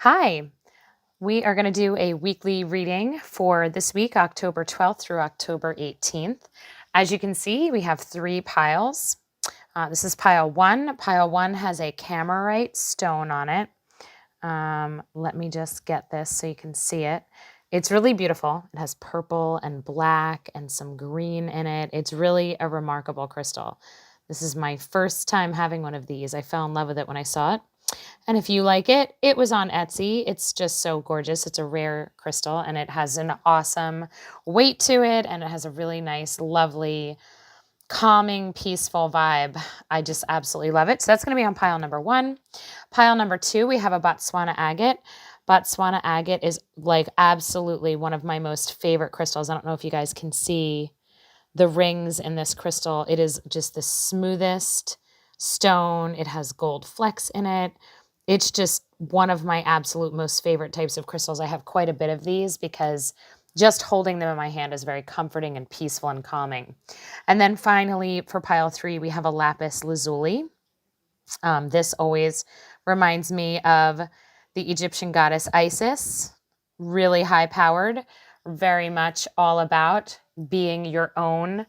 Hi, we are going to do a weekly reading for this week, October 12th through October 18th. As you can see, we have 3 piles. This is pile 1. Pile 1 has a camerite stone on it. Let me just get this so you can see it. It's really beautiful. It has purple and black and some green in it. It's really a remarkable crystal. This is my first time having one of these. I fell in love with it when I saw it. And if you like it, it was on Etsy. It's just so gorgeous. It's a rare crystal and it has an awesome weight to it. And it has a really nice, lovely, calming, peaceful vibe. I just absolutely love it. So that's going to be on pile number 1. Pile number 2, we have a Botswana agate. Botswana agate is like absolutely one of my most favorite crystals. I don't know if you guys can see the rings in this crystal. It is just the smoothest stone. It has gold flecks in it. It's just one of my absolute most favorite types of crystals. I have quite a bit of these because just holding them in my hand is very comforting and peaceful and calming. And then finally, for pile 3, we have a lapis lazuli. This always reminds me of the Egyptian goddess Isis, really high-powered, very much all about being your own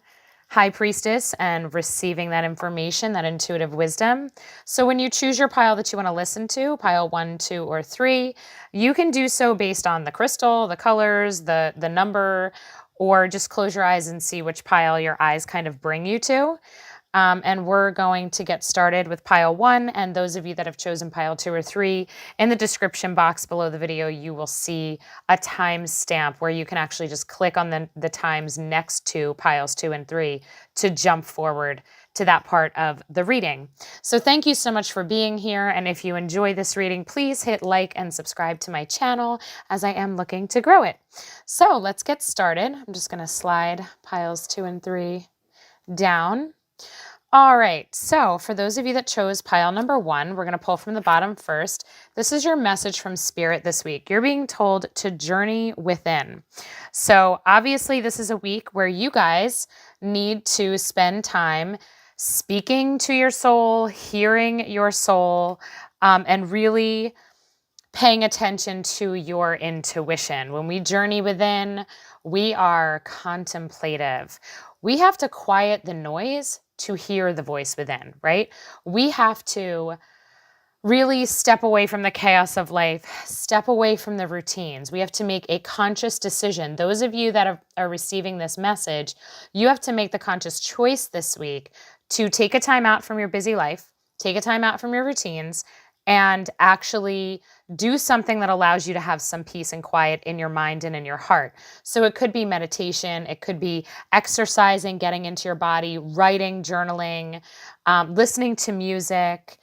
high priestess and receiving that information, that intuitive wisdom. So when you choose your pile that you want to listen to, pile 1, 2, or 3, you can do so based on the crystal, the colors, the number, or just close your eyes and see which pile your eyes kind of bring you to. And we're going to get started with pile 1. And those of you that have chosen pile 2 or 3, in the description box below the video, you will see a time stamp where you can actually just click on the times next to piles 2 and 3 to jump forward to that part of the reading. So thank you so much for being here. And if you enjoy this reading, please hit like and subscribe to my channel as I am looking to grow it. So let's get started. I'm just going to slide piles 2 and 3 down. All right, so for those of you that chose pile number 1, we're going to pull from the bottom first. This is your message from Spirit this week. You're being told to journey within. So obviously this is a week where you guys need to spend time speaking to your soul, hearing your soul, and really paying attention to your intuition. When we journey within, we are contemplative. We have to quiet the noise to hear the voice within, right? We have to really step away from the chaos of life, step away from the routines. We have to make a conscious decision. Those of you that are receiving this message, you have to make the conscious choice this week to take a time out from your busy life, take a time out from your routines, and actually do something that allows you to have some peace and quiet in your mind and in your heart. So it could be meditation, it could be exercising, getting into your body, writing, journaling, listening to music.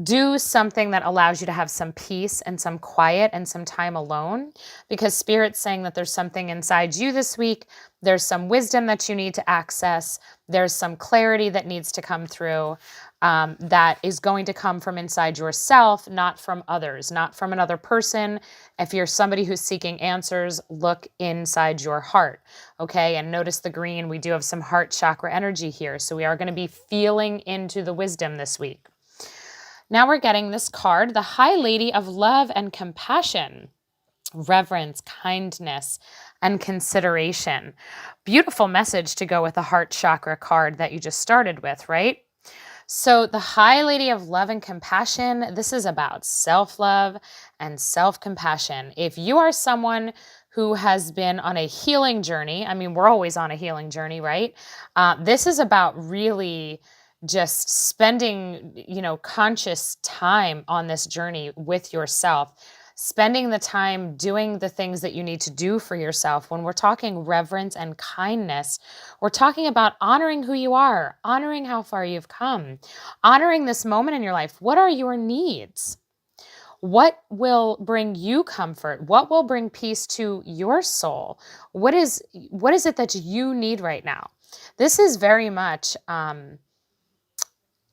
Do something that allows you to have some peace and some quiet and some time alone, because Spirit's saying that there's something inside you this week. There's some wisdom that you need to access. There's some clarity that needs to come through, that is going to come from inside yourself, not from others, not from another person. If you're somebody who's seeking answers, look inside your heart, okay? And notice the green. We do have some heart chakra energy here. So we are going to be feeling into the wisdom this week. Now we're getting this card, the High Lady of Love and Compassion, reverence, kindness, and consideration. Beautiful message to go with the heart chakra card that you just started with, right? So the High Lady of Love and Compassion, this is about self-love and self-compassion. If you are someone who has been on a healing journey, I mean, we're always on a healing journey, right? This is about really just spending, conscious time on this journey with yourself, spending the time doing the things that you need to do for yourself. When we're talking reverence and kindness, we're talking about honoring who you are, honoring how far you've come, honoring this moment in your life. What are your needs? What will bring you comfort? What will bring peace to your soul? What is it that you need right now? This is very much,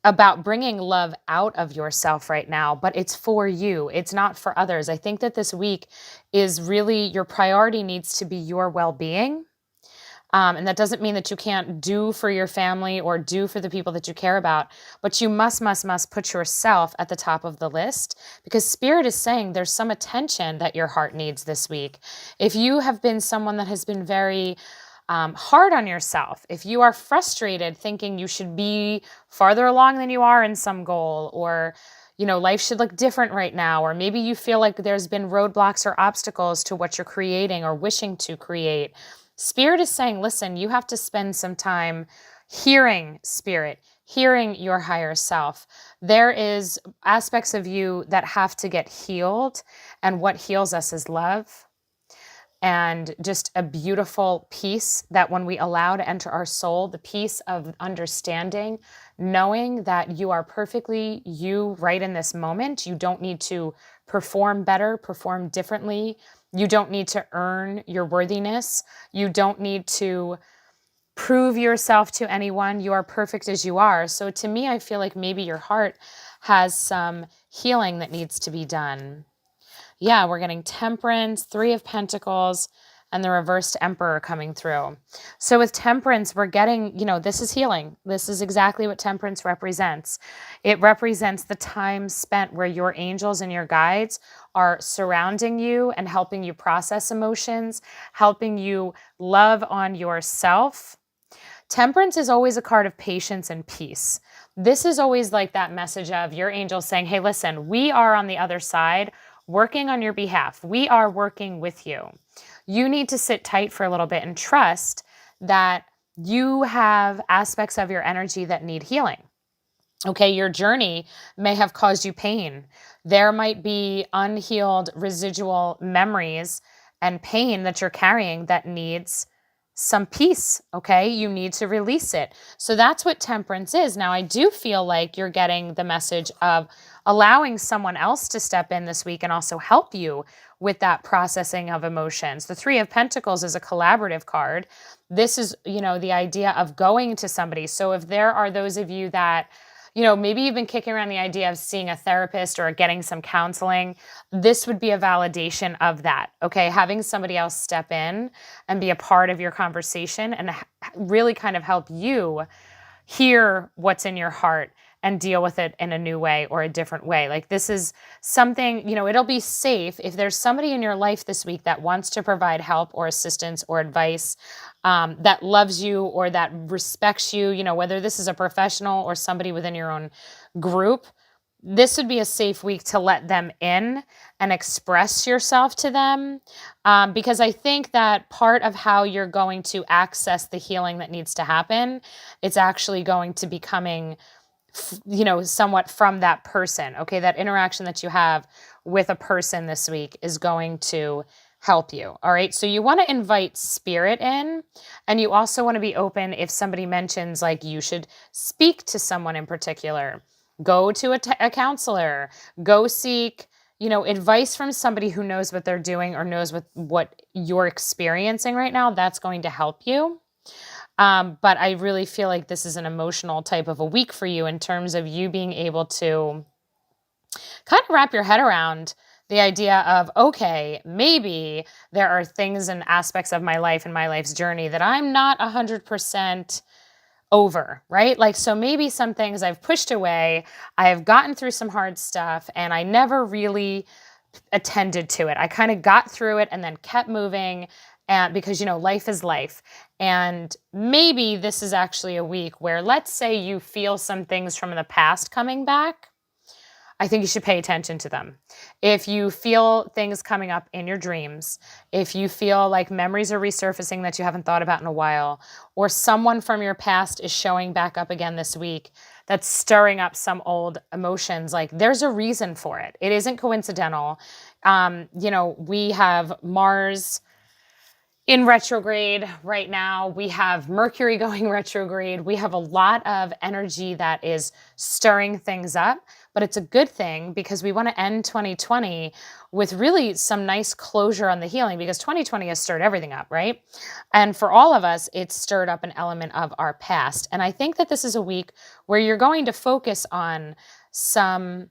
about bringing love out of yourself right now, but it's for you. It's not for others. I think that this week is really, your priority needs to be your well-being. And that doesn't mean that you can't do for your family or do for the people that you care about, but you must put yourself at the top of the list, because Spirit is saying there's some attention that your heart needs this week. If you have been someone that has been very hard on yourself, if you are frustrated thinking you should be farther along than you are in some goal, or life should look different right now, or maybe you feel like there's been roadblocks or obstacles to what you're creating or wishing to create, Spirit is saying, listen, you have to spend some time hearing Spirit, hearing your higher self. There is aspects of you that have to get healed, and what heals us is love. And just a beautiful peace that when we allow to enter our soul, the peace of understanding, knowing that you are perfectly you right in this moment. You don't need to perform better, perform differently. You don't need to earn your worthiness. You don't need to prove yourself to anyone. You are perfect as you are. So to me, I feel like maybe your heart has some healing that needs to be done. Yeah, we're getting Temperance, Three of Pentacles, and the reversed Emperor coming through. So with Temperance, we're getting, this is healing. This is exactly what Temperance represents. It represents the time spent where your angels and your guides are surrounding you and helping you process emotions, helping you love on yourself. Temperance is always a card of patience and peace. This is always like that message of your angels saying, hey, listen, we are on the other side working on your behalf. We are working with you. You need to sit tight for a little bit and trust that you have aspects of your energy that need healing. Okay, your journey may have caused you pain. There might be unhealed residual memories and pain that you're carrying that needs some peace, okay? You need to release it. So that's what Temperance is. Now, I do feel like you're getting the message of allowing someone else to step in this week and also help you with that processing of emotions. The Three of Pentacles is a collaborative card. This is, the idea of going to somebody. So if there are those of you that maybe you've been kicking around the idea of seeing a therapist or getting some counseling, this would be a validation of that, okay? Having somebody else step in and be a part of your conversation and really kind of help you hear what's in your heart and deal with it in a new way or a different way. Like, this is something, it'll be safe if there's somebody in your life this week that wants to provide help or assistance or advice, that loves you or that respects you, whether this is a professional or somebody within your own group. This would be a safe week to let them in and express yourself to them, because I think that part of how you're going to access the healing that needs to happen, it's actually going to be coming somewhat from that person. Okay, that interaction that you have with a person this week is going to help you. All right, so you want to invite Spirit in, and you also want to be open if somebody mentions like you should speak to someone in particular. Go to a counselor, go seek, advice from somebody who knows what they're doing or knows what you're experiencing right now. That's going to help you. But I really feel like this is an emotional type of a week for you in terms of you being able to kind of wrap your head around the idea of, okay, maybe there are things and aspects of my life and my life's journey that I'm not 100% over, right? Like, so maybe some things I've pushed away, I have gotten through some hard stuff, and I never really attended to it. I kind of got through it and then kept moving, and because life is life. And maybe this is actually a week where, let's say you feel some things from the past coming back, I think you should pay attention to them. If you feel things coming up in your dreams, if you feel like memories are resurfacing that you haven't thought about in a while, or someone from your past is showing back up again this week that's stirring up some old emotions, like, there's a reason for it. It isn't coincidental. We have Mars in retrograde right now. We have Mercury going retrograde. We have a lot of energy that is stirring things up, but it's a good thing because we want to end 2020 with really some nice closure on the healing, because 2020 has stirred everything up, right? And for all of us, it's stirred up an element of our past. And I think that this is a week where you're going to focus on some,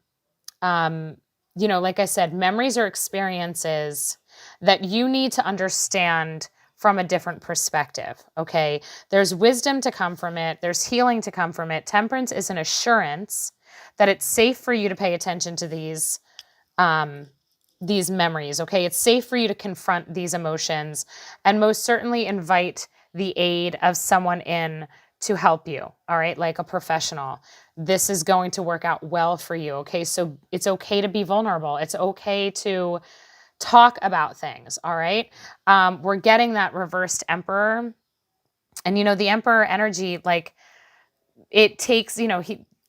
like I said, memories or experiences that you need to understand from a different perspective, okay? There's wisdom to come from it. There's healing to come from it. Temperance is an assurance that it's safe for you to pay attention to these memories, okay? It's safe for you to confront these emotions and most certainly invite the aid of someone in to help you, all right? Like a professional. This is going to work out well for you, okay? So it's okay to be vulnerable. It's okay to talk about things, all right? We're getting that reversed emperor. And, the emperor energy, like it takes,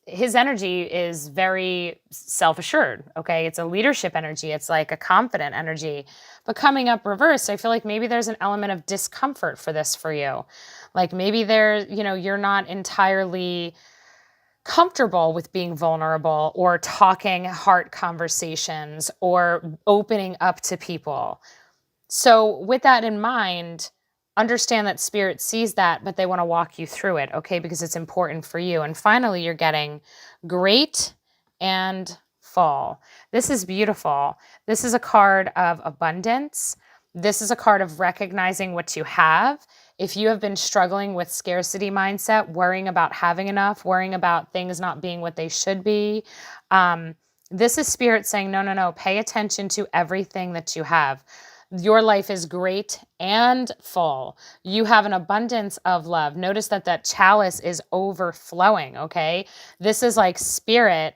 his energy is very self-assured, okay? It's a leadership energy. It's like a confident energy. But coming up reversed, I feel like maybe there's an element of discomfort for this for you. Like maybe you're not entirely comfortable with being vulnerable or talking heart conversations or opening up to people. So with that in mind, understand that spirit sees that, but they want to walk you through it, okay? Because it's important for you. And finally, you're getting great and fall. This is beautiful. This is a card of abundance. This is a card of recognizing what you have. If you have been struggling with scarcity mindset, worrying about having enough, worrying about things not being what they should be, this is spirit saying, no, pay attention to everything that you have. Your life is great and full. You have an abundance of love. Notice that chalice is overflowing, okay? This is like spirit,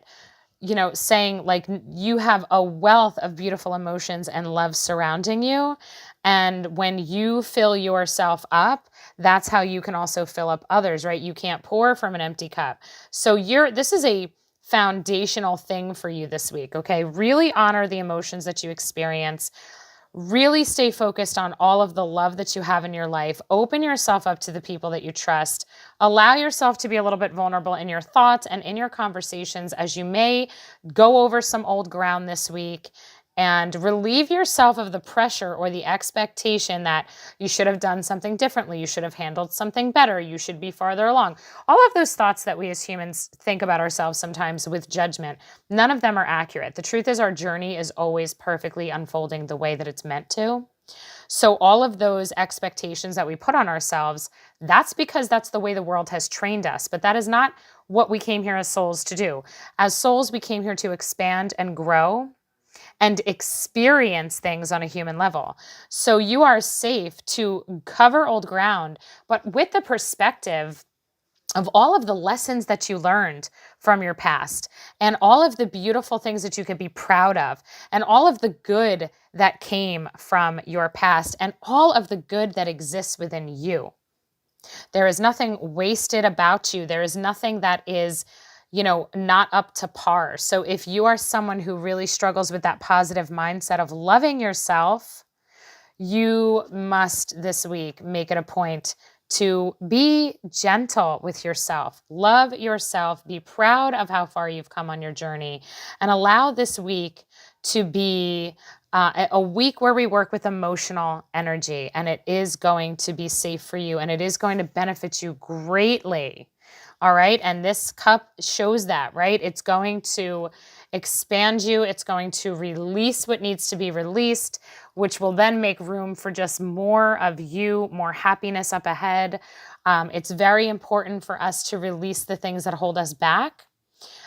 saying like you have a wealth of beautiful emotions and love surrounding you. And when you fill yourself up, that's how you can also fill up others, right? You can't pour from an empty cup. So this is a foundational thing for you this week, okay? Really honor the emotions that you experience. Really stay focused on all of the love that you have in your life. Open yourself up to the people that you trust. Allow yourself to be a little bit vulnerable in your thoughts and in your conversations as you may go over some old ground this week and relieve yourself of the pressure or the expectation that you should have done something differently. You should have handled something better. You should be farther along. All of those thoughts that we as humans think about ourselves sometimes with judgment, none of them are accurate. The truth is our journey is always perfectly unfolding the way that it's meant to. So all of those expectations that we put on ourselves, that's because that's the way the world has trained us. But that is not what we came here as souls to do. As souls, we came here to expand and grow and experience things on a human level. So you are safe to cover old ground, but with the perspective of all of the lessons that you learned from your past and all of the beautiful things that you could be proud of and all of the good that came from your past and all of the good that exists within you. There is nothing wasted about you. There is nothing that is not up to par. So if you are someone who really struggles with that positive mindset of loving yourself, you must this week make it a point to be gentle with yourself, love yourself, be proud of how far you've come on your journey, and allow this week to be a week where we work with emotional energy, and it is going to be safe for you, and it is going to benefit you greatly. All right. And this cup shows that, right? It's going to expand you. It's going to release what needs to be released, which will then make room for just more of you, more happiness up ahead. It's very important for us to release the things that hold us back,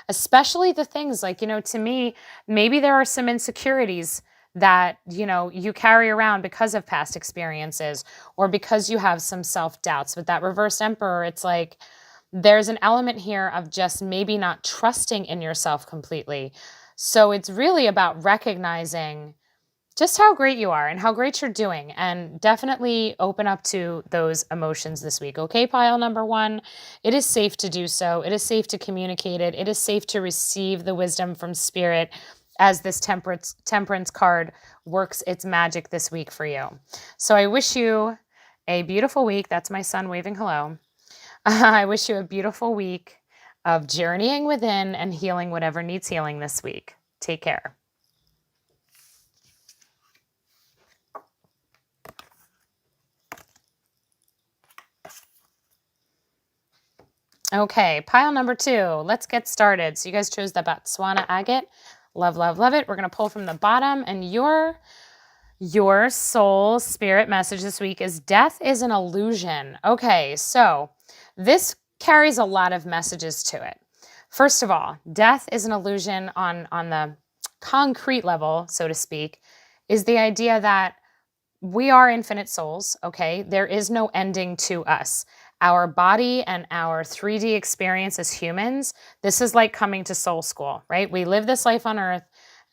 especially the things like, to me, maybe there are some insecurities that, you carry around because of past experiences or because you have some self-doubts. With that reversed emperor, it's like, there's an element here of just maybe not trusting in yourself completely. So it's really about recognizing just how great you are and how great you're doing, and definitely open up to those emotions this week. Okay, pile number 1, it is safe to do so. It is safe to communicate it. It is safe to receive the wisdom from spirit as this temperance card works its magic this week for you. So I wish you a beautiful week. That's my son waving hello. I wish you a beautiful week of journeying within and healing whatever needs healing this week. Take care. Okay, pile number 2. Let's get started. So you guys chose the Botswana agate. Love, love, love it. We're going to pull from the bottom, and your Your soul spirit message this week is death is an illusion. Okay, so this carries a lot of messages to it. First of all, death is an illusion on the concrete level, so to speak, is the idea that we are infinite souls, okay? There is no ending to us. Our body and our 3D experience as humans, this is like coming to soul school, right? We live this life on earth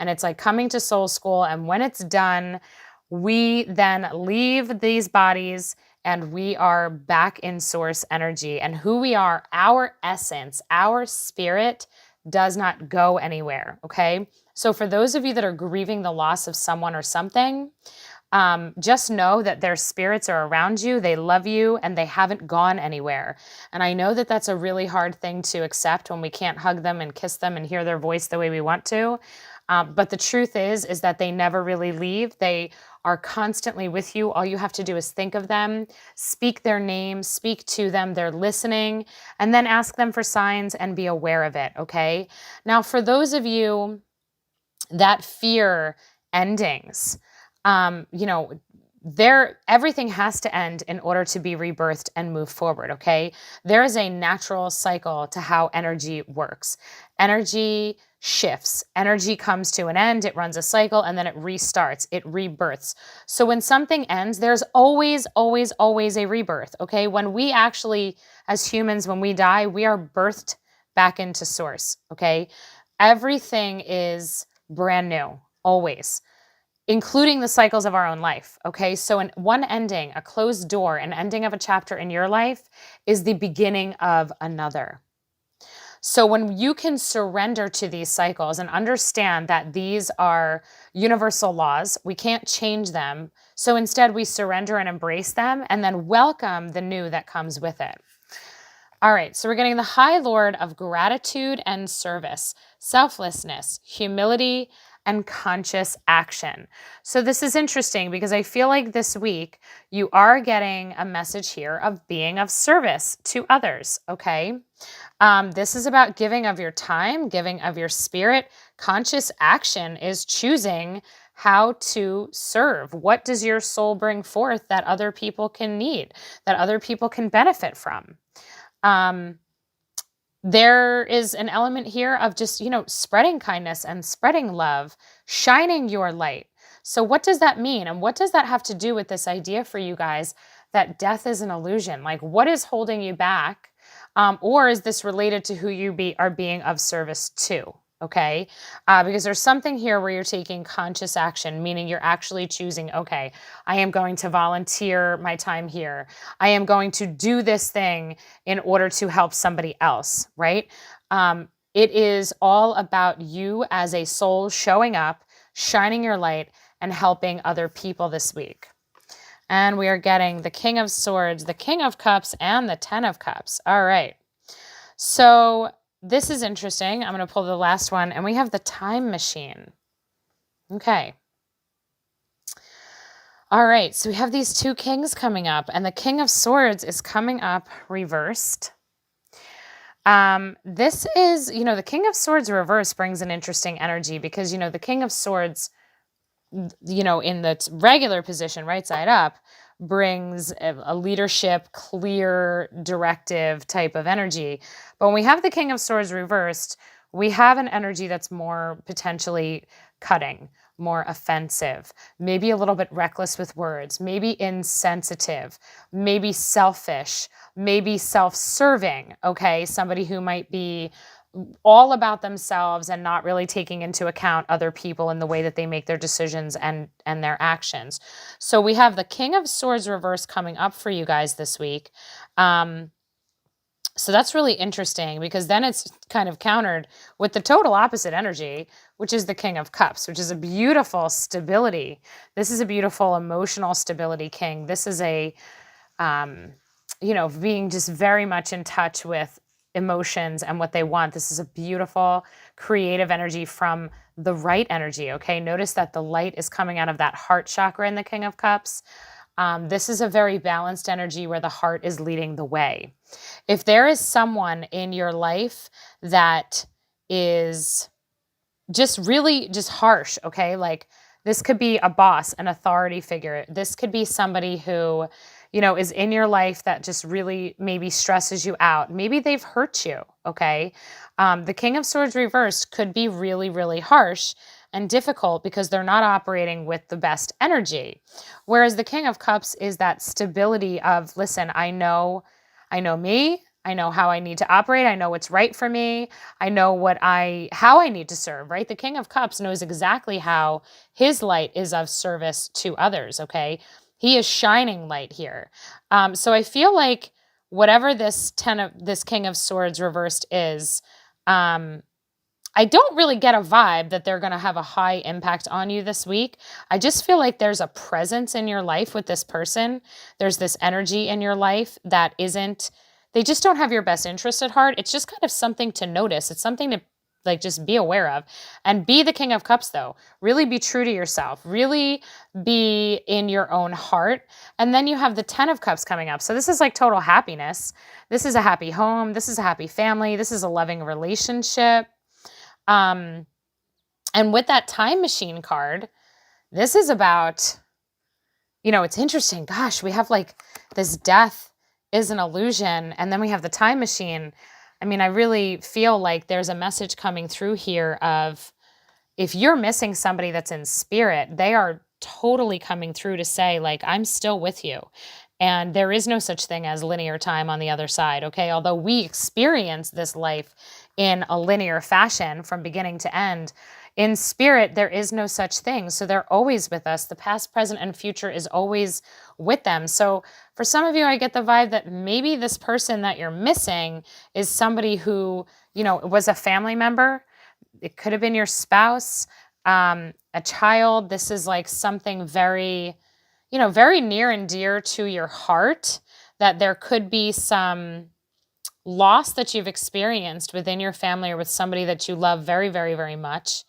and it's like coming to soul school. And when it's done, we then leave these bodies and we are back in source energy. And who we are, our essence, our spirit does not go anywhere, okay? So for those of you that are grieving the loss of someone or something, just know that their spirits are around you, they love you, and they haven't gone anywhere. And I know that that's a really hard thing to accept when we can't hug them and kiss them and hear their voice the way we want to. But the truth is that they never really leave. They are constantly with you. All you have to do is think of them, speak their name, speak to them, they're listening, and then ask them for signs and be aware of it, okay? Now, for those of you that fear endings, everything has to end in order to be rebirthed and move forward, okay? There is a natural cycle to how energy works. Energy shifts. Energy comes to an end, it runs a cycle, and then it restarts, it rebirths. So when something ends, there's always, always, always a rebirth, okay? When we actually, as humans, when we die, we are birthed back into source, okay? Everything is brand new, always, including the cycles of our own life, okay? So one ending, a closed door, an ending of a chapter in your life is the beginning of another. So when you can surrender to these cycles and understand that these are universal laws, we can't change them. So instead we surrender and embrace them and then welcome the new that comes with it. All right, so we're getting the High Lord of gratitude and service, selflessness, humility, and conscious action. So this is interesting because I feel like this week you are getting a message here of being of service to others, okay? This is about giving of your time, giving of your spirit. Conscious action is choosing how to serve. What does your soul bring forth that other people can need, that other people can benefit from? There is an element here of just, spreading kindness and spreading love, shining your light. So what does that mean? And what does that have to do with this idea for you guys that death is an illusion? Like, what is holding you back? Or is this related to who you are being of service to? Okay, because there's something here where you're taking conscious action, meaning you're actually choosing, okay, I am going to volunteer my time here. I am going to do this thing in order to help somebody else, right? It is all about you as a soul showing up, shining your light, and helping other people this week. And we are getting the King of Swords, the King of Cups, and the Ten of Cups. All right. So this is interesting. I'm going to pull the last one, and we have the Time Machine. Okay. All right, so we have these two kings coming up, and the King of Swords is coming up reversed. This is, the King of Swords reverse brings an interesting energy because, the King of Swords, in the regular position, right side up, brings a leadership, clear, directive type of energy. But when we have the King of Swords reversed, we have an energy that's more potentially cutting, more offensive, maybe a little bit reckless with words, maybe insensitive, maybe selfish, maybe self-serving, okay? Somebody who might be all about themselves and not really taking into account other people in the way that they make their decisions and their actions. So we have the King of Swords reverse coming up for you guys this week. So that's really interesting because then it's kind of countered with the total opposite energy, which is the King of Cups, which is a beautiful stability. This is a beautiful emotional stability king. This is a, being just very much in touch with emotions and what they want. This is a beautiful creative energy from the right energy, okay? Notice that the light is coming out of that heart chakra in the King of Cups. This is a very balanced energy where the heart is leading the way. If there is someone in your life that is just really just harsh, okay? Like This could be a boss, an authority figure. This could be somebody who, is in your life that just really maybe stresses you out. Maybe they've hurt you, okay? The King of Swords reversed could be really, really harsh and difficult because they're not operating with the best energy. Whereas the King of Cups is that stability of, listen, I know me, I know how I need to operate, I know what's right for me, I know how I need to serve, right? The King of Cups knows exactly how his light is of service to others, okay? He is shining light here. So I feel like whatever this King of Swords reversed is, I don't really get a vibe that they're going to have a high impact on you this week. I just feel like there's a presence in your life with this person. There's this energy in your life that they just don't have your best interest at heart. It's just kind of something to notice. It's something to just be aware of. And be the King of Cups though. Really be true to yourself. Really be in your own heart. And then you have the 10 of Cups coming up. So this is like total happiness. This is a happy home. This is a happy family. This is a loving relationship. And with that time machine card, this is about, it's interesting. Gosh, we have like this death is an illusion. And then we have the time machine. I mean, I really feel like there's a message coming through here of if you're missing somebody that's in spirit, they are totally coming through to say, like, I'm still with you. And there is no such thing as linear time on the other side, okay? Although we experience this life in a linear fashion from beginning to end, in spirit, there is no such thing. So they're always with us. The past, present, and future is always with them. So for some of you, I get the vibe that maybe this person that you're missing is somebody who, was a family member. It could have been your spouse, a child. This is like something very, very near and dear to your heart, that there could be some loss that you've experienced within your family or with somebody that you love very, very, very much.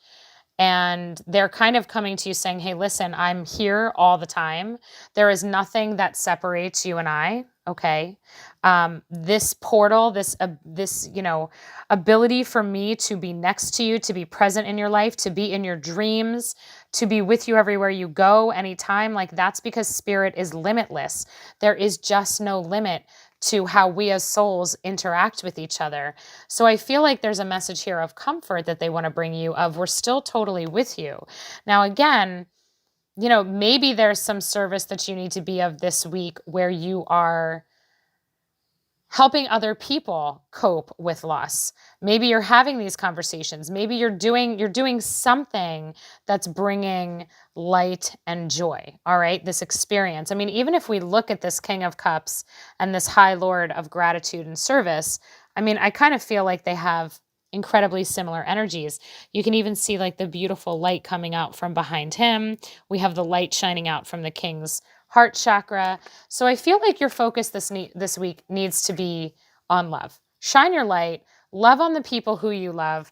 And they're kind of coming to you saying, hey, listen, I'm here all the time. There is nothing that separates you and I, okay? This portal, this ability for me to be next to you, to be present in your life, to be in your dreams, to be with you everywhere you go, anytime, like that's because spirit is limitless. There is just no limit to how we as souls interact with each other. So I feel like there's a message here of comfort that they want to bring you of, we're still totally with you. Now, again, maybe there's some service that you need to be of this week where you are helping other people cope with loss. Maybe you're having these conversations. Maybe you're doing something that's bringing light and joy, all right? This experience. I mean, even if we look at this King of Cups and this High Lord of gratitude and service, I mean, I kind of feel like they have incredibly similar energies. You can even see like the beautiful light coming out from behind him. We have the light shining out from the King's heart chakra. So I feel like your focus this week needs to be on love. Shine your light, love on the people who you love.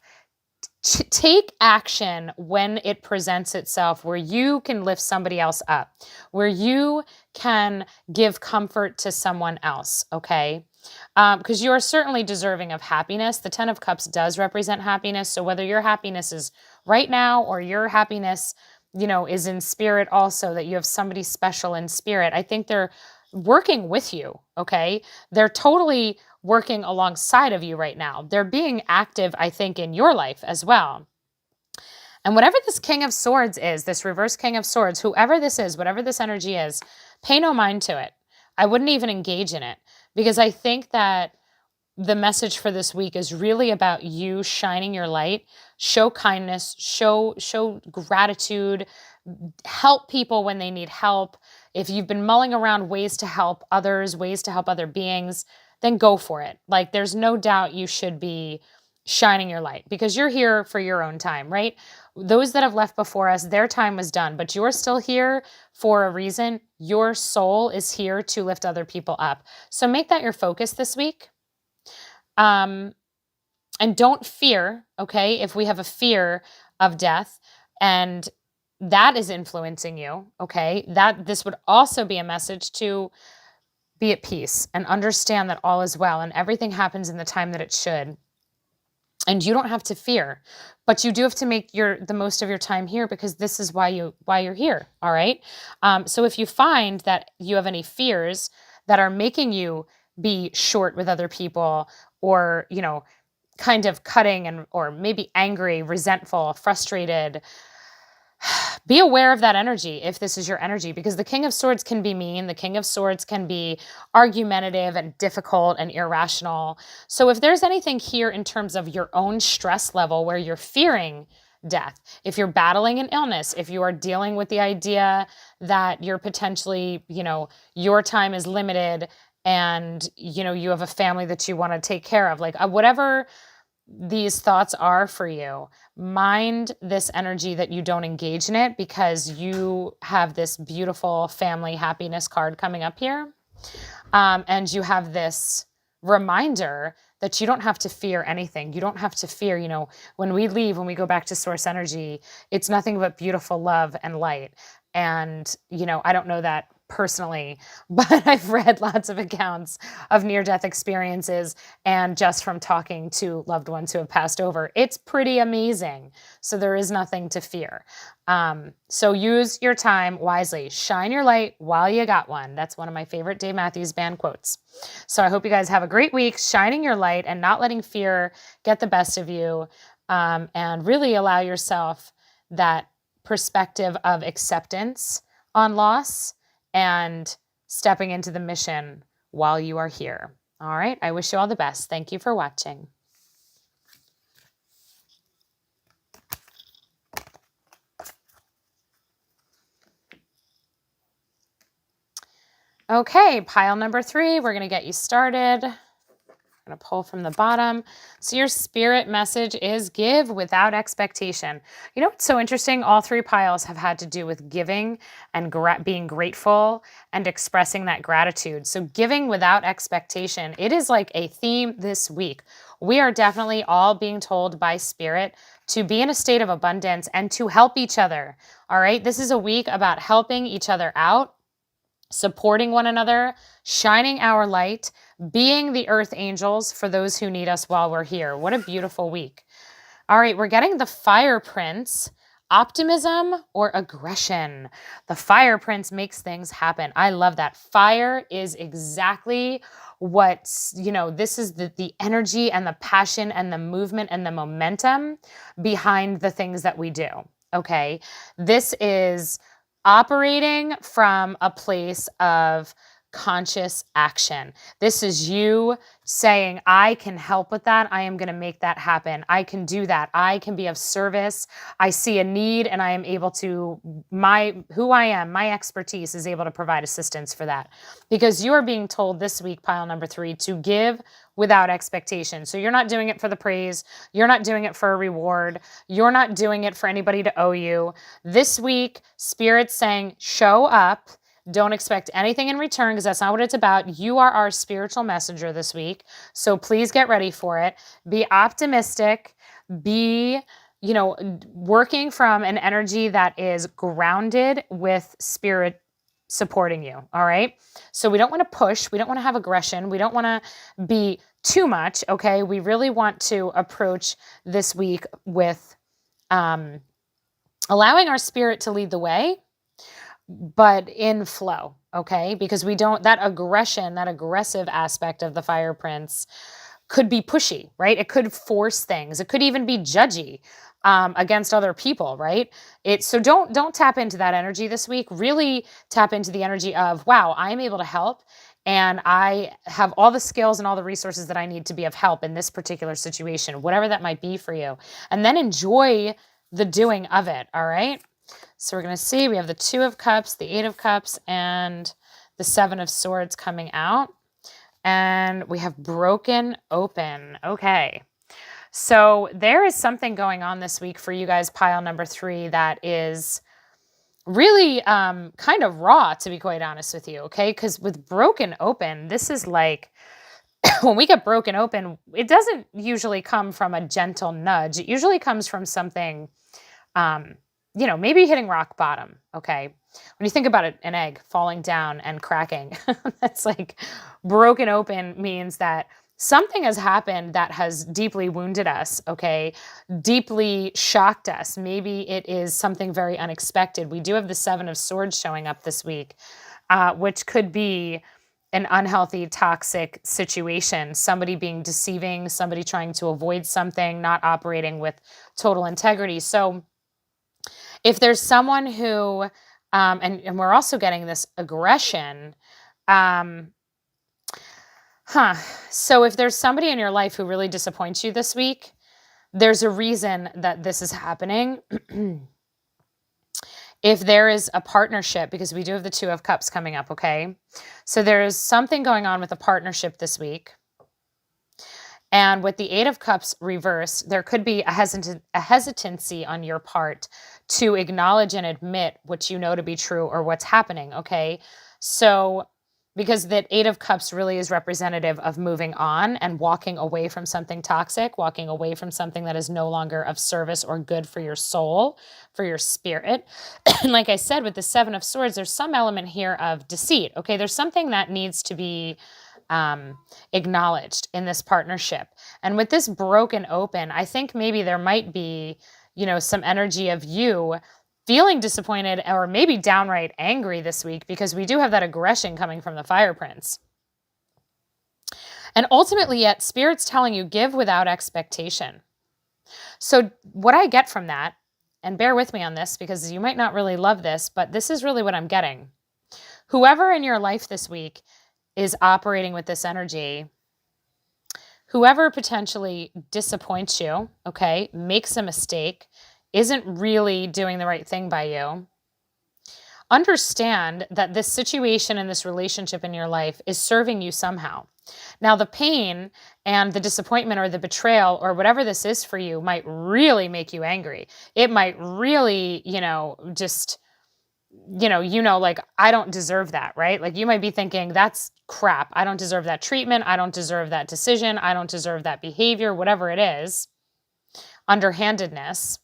Take action when it presents itself, where you can lift somebody else up, where you can give comfort to someone else, okay? Because you are certainly deserving of happiness. The 10 of Cups does represent happiness. So whether your happiness is right now or your happiness is in spirit also, that you have somebody special in spirit, I think they're working with you, okay? They're totally working alongside of you right now. They're being active, I think, in your life as well. And whatever this King of Swords is, this reverse King of Swords, whoever this is, whatever this energy is, pay no mind to it. I wouldn't even engage in it, because I think that the message for this week is really about you shining your light. Show kindness, show gratitude, help people when they need help. If you've been mulling around ways to help others, ways to help other beings, then go for it. Like, there's no doubt you should be shining your light, because you're here for your own time, right? Those that have left before us, their time was done, but you're still here for a reason. Your soul is here to lift other people up. So make that your focus this week. And don't fear, okay? If we have a fear of death and that is influencing you, okay? This would also be a message to be at peace and understand that all is well and everything happens in the time that it should. And you don't have to fear, but you do have to make the most of your time here, because this is why you're here. All right. So if you find that you have any fears that are making you be short with other people, or, kind of cutting or maybe angry, resentful, frustrated, be aware of that energy if this is your energy, because the King of Swords can be mean. The King of Swords can be argumentative and difficult and irrational. So if there's anything here in terms of your own stress level where you're fearing death, if you're battling an illness, if you are dealing with the idea that you're potentially, your time is limited, and, you have a family that you want to take care of, like whatever these thoughts are for you, mind this energy that you don't engage in it, because you have this beautiful family happiness card coming up here. And you have this reminder that you don't have to fear anything. You don't have to fear, when we leave, when we go back to source energy, it's nothing but beautiful love and light. And, I don't know that personally, but I've read lots of accounts of near-death experiences, and just from talking to loved ones who have passed over, it's pretty amazing. So there is nothing to fear. So use your time wisely. Shine your light while you got one. That's one of my favorite Dave Matthews Band quotes. So I hope you guys have a great week, shining your light and not letting fear get the best of you, and really allow yourself that perspective of acceptance on loss and stepping into the mission while you are here. All right. I wish you all the best. Thank you for watching. Okay, pile number 3, we're going to get you started. I'm going to pull from the bottom. So your spirit message is give without expectation. It's so interesting? All 3 piles have had to do with giving and being grateful and expressing that gratitude. So giving without expectation, it is like a theme this week. We are definitely all being told by spirit to be in a state of abundance and to help each other. All right. This is a week about helping each other out, supporting one another, shining our light, being the earth angels for those who need us while we're here. What a beautiful week. All right, we're getting the Fire Prince, optimism or aggression. The Fire Prince makes things happen. I love that. Fire is exactly what's, this is the energy and the passion and the movement and the momentum behind the things that we do. Okay, this is operating from a place of conscious action. This is you saying, I can help with that. I am going to make that happen. I can do that. I can be of service. I see a need and I am able to, who I am, my expertise is able to provide assistance for that. Because you are being told this week, pile number 3, to give without expectation. So you're not doing it for the praise. You're not doing it for a reward. You're not doing it for anybody to owe you. This week, Spirit's saying, show up. Don't expect anything in return, because that's not what it's about. You are our spiritual messenger this week. So please get ready for it. Be optimistic. Be, working from an energy that is grounded with spirit supporting you. All right. So we don't want to push. We don't want to have aggression. We don't want to be too much. Okay. We really want to approach this week with allowing our spirit to lead the way, but in flow, okay? Because we don't, that aggression, that aggressive aspect of the Fire Prince could be pushy, right? It could force things. It could even be judgy against other people, right? So don't tap into that energy this week. Really tap into the energy of, wow, I am able to help, and I have all the skills and all the resources that I need to be of help in this particular situation, whatever that might be for you. And then enjoy the doing of it, all right? So we're going to see, we have the 2 of Cups, the 8 of Cups, and the 7 of Swords coming out. And we have broken open. Okay. So there is something going on this week for you guys, pile number 3, that is really kind of raw, to be quite honest with you, okay? Because with broken open, this is like, when we get broken open, it doesn't usually come from a gentle nudge. It usually comes from something, maybe hitting rock bottom, okay? When you think about it, an egg falling down and cracking, that's like broken open means that something has happened that has deeply wounded us, okay? Deeply shocked us. Maybe it is something very unexpected. We do have the Seven of Swords showing up this week, which could be an unhealthy, toxic situation. Somebody being deceiving, somebody trying to avoid something, not operating with total integrity. So if there's someone who, and we're also getting this aggression, um, so if there's somebody in your life who really disappoints you this week, there's a reason that this is happening. If there is a partnership, because we do have the Two of Cups coming up, okay? So there is something going on with a partnership this week. And with the Eight of Cups reversed, there could be a hesitancy on your part to acknowledge and admit what you know to be true or what's happening, okay? So because that Eight of Cups really is representative of moving on and walking away from something toxic, walking away from something that is no longer of service or good for your soul, for your spirit. And like I said, with the Seven of Swords, there's some element here of deceit, okay? There's something that needs to be acknowledged in this partnership. And with this broken open, I think maybe there might be, some energy of you feeling disappointed or maybe downright angry this week, because we do have that aggression coming from the Fire Prince. And ultimately, yet, Spirit's telling you, give without expectation. So what I get from that, and bear with me on this because you might not really love this, but this is really what I'm getting. Whoever in your life this week is operating with this energy, whoever potentially disappoints you, okay, makes a mistake, isn't really doing the right thing by you, understand that this situation and this relationship in your life is serving you somehow. Now, the pain and the disappointment or the betrayal or whatever this is for you might really make you angry. It might really, like, I don't deserve that, right? Like, you might be thinking, that's crap. I don't deserve that treatment. I don't deserve that decision. I don't deserve that behavior, whatever it is, underhandedness.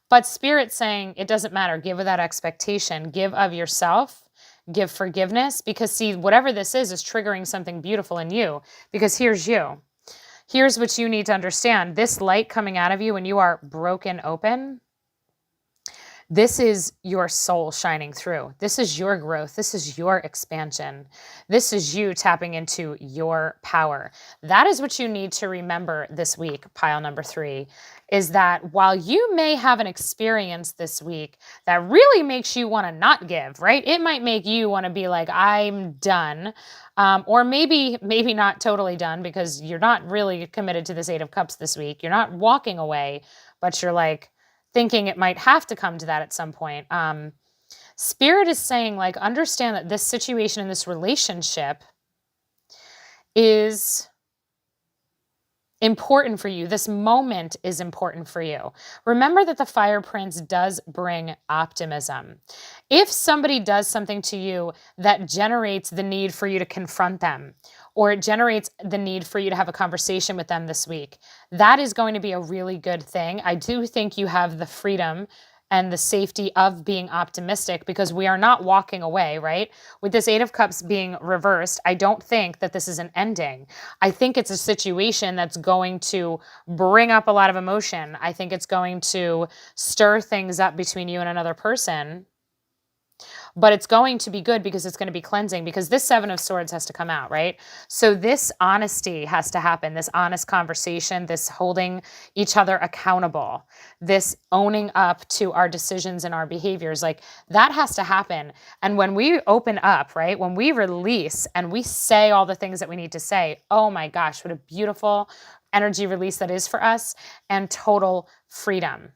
But Spirit's saying it doesn't matter. Give without expectation. Give of yourself. Give forgiveness. Because see, whatever this is triggering something beautiful in you. Because here's you. Here's what you need to understand. This light coming out of you when you are broken open, this is your soul shining through. This is your growth. This is your expansion. This is you tapping into your power. That is what you need to remember this week, pile number 3, is that while you may have an experience this week that really makes you want to not give, right? It might make you want to be like, I'm done. Or maybe not totally done because you're not really committed to this Eight of Cups this week. You're not walking away, but you're like, thinking it might have to come to that at some point. Spirit is saying, like, understand that this situation in this relationship is important for you. This moment is important for you. Remember that the Fire Prince does bring optimism. If somebody does something to you that generates the need for you to confront them, or it generates the need for you to have a conversation with them this week, that is going to be a really good thing. I do think you have the freedom and the safety of being optimistic because we are not walking away, right? With this Eight of Cups being reversed, I don't think that this is an ending. I think it's a situation that's going to bring up a lot of emotion. I think it's going to stir things up between you and another person. But it's going to be good because it's going to be cleansing, because this Seven of Swords has to come out, right? So this honesty has to happen, this honest conversation, this holding each other accountable, this owning up to our decisions and our behaviors, like that has to happen. And when we open up, right, when we release and we say all the things that we need to say, oh my gosh, what a beautiful energy release that is for us, and total freedom.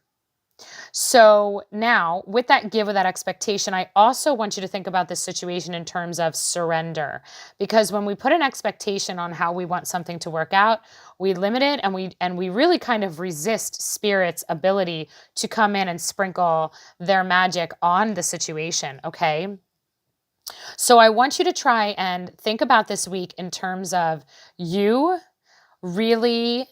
So now, with that give, with that expectation, I also want you to think about this situation in terms of surrender. Because when we put an expectation on how we want something to work out, we limit it and we really kind of resist Spirit's ability to come in and sprinkle their magic on the situation, okay? So I want you to try and think about this week in terms of you really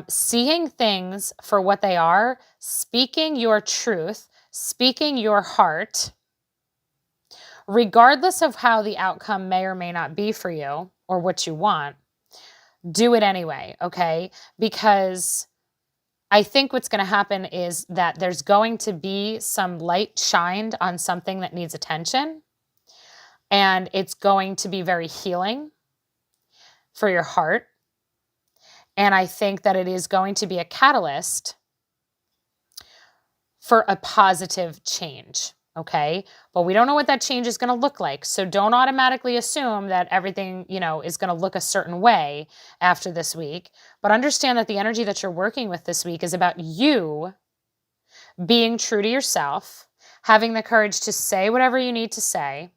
seeing things for what they are, speaking your truth, speaking your heart, regardless of how the outcome may or may not be for you or what you want. do it anyway, okay? Because I think what's going to happen is that there's going to be some light shined on something that needs attention, and it's going to be very healing for your heart. And I think that it is going to be a catalyst for a positive change, okay? But we don't know what that change is going to look like. So don't automatically assume that everything, is going to look a certain way after this week. But understand that the energy that you're working with this week is about you being true to yourself, having the courage to say whatever you need to say.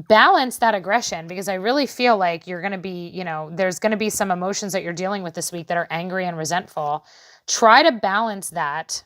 Balance that aggression, because I really feel like you're going to be, there's going to be some emotions that you're dealing with this week that are angry and resentful. Try to balance that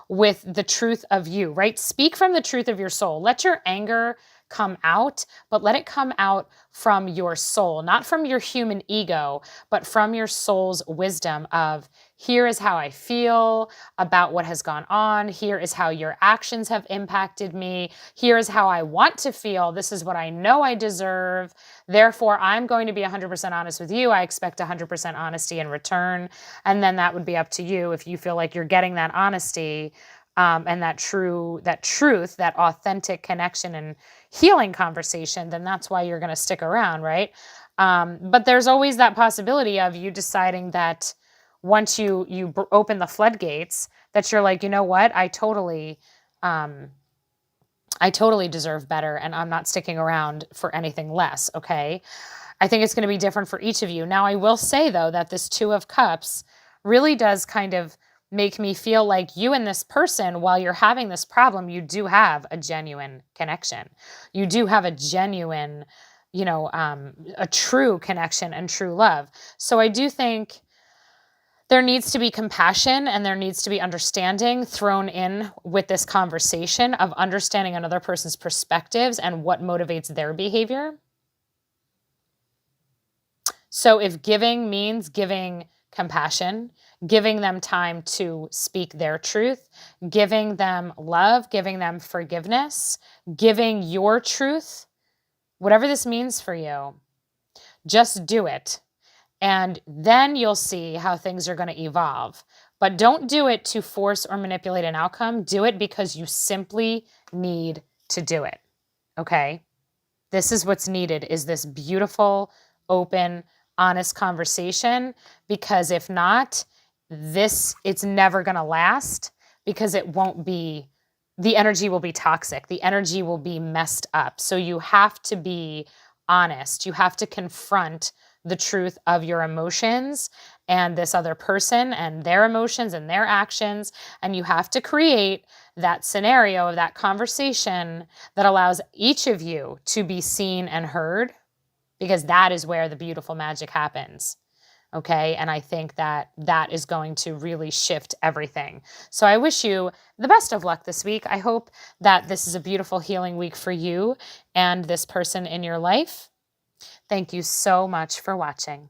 with the truth of you, right? Speak from the truth of your soul. Let your anger come out, but let it come out from your soul, not from your human ego, but from your soul's wisdom of, here is how I feel about what has gone on. Here is how your actions have impacted me. Here is how I want to feel. This is what I know I deserve. Therefore, I'm going to be 100% honest with you. I expect 100% honesty in return. And then that would be up to you if you feel like you're getting that honesty and that truth, that authentic connection and healing conversation, then that's why you're going to stick around, right? But there's always that possibility of you deciding that once you open the floodgates, that you're like, you know what, I totally deserve better, and I'm not sticking around for anything less, okay? I think it's going to be different for each of you. Now, I will say, though, that this Two of Cups really does kind of make me feel like you and this person, while you're having this problem, you do have a genuine connection. You do have a genuine, a true connection and true love. So I do think there needs to be compassion and there needs to be understanding thrown in with this conversation of understanding another person's perspectives and what motivates their behavior. So if giving means giving compassion, giving them time to speak their truth, giving them love, giving them forgiveness, giving your truth, whatever this means for you, just do it. And then you'll see how things are going to evolve. But don't do it to force or manipulate an outcome. Do it because you simply need to do it. Okay? This is what's needed, is this beautiful, open, honest conversation, because if not, it's never going to last, because it won't be, the energy will be toxic. The energy will be messed up. So you have to be honest. You have to confront the truth of your emotions and this other person and their emotions and their actions. And you have to create that scenario of that conversation that allows each of you to be seen and heard, because that is where the beautiful magic happens. Okay. And I think that is going to really shift everything. So I wish you the best of luck this week. I hope that this is a beautiful healing week for you and this person in your life. Thank you so much for watching.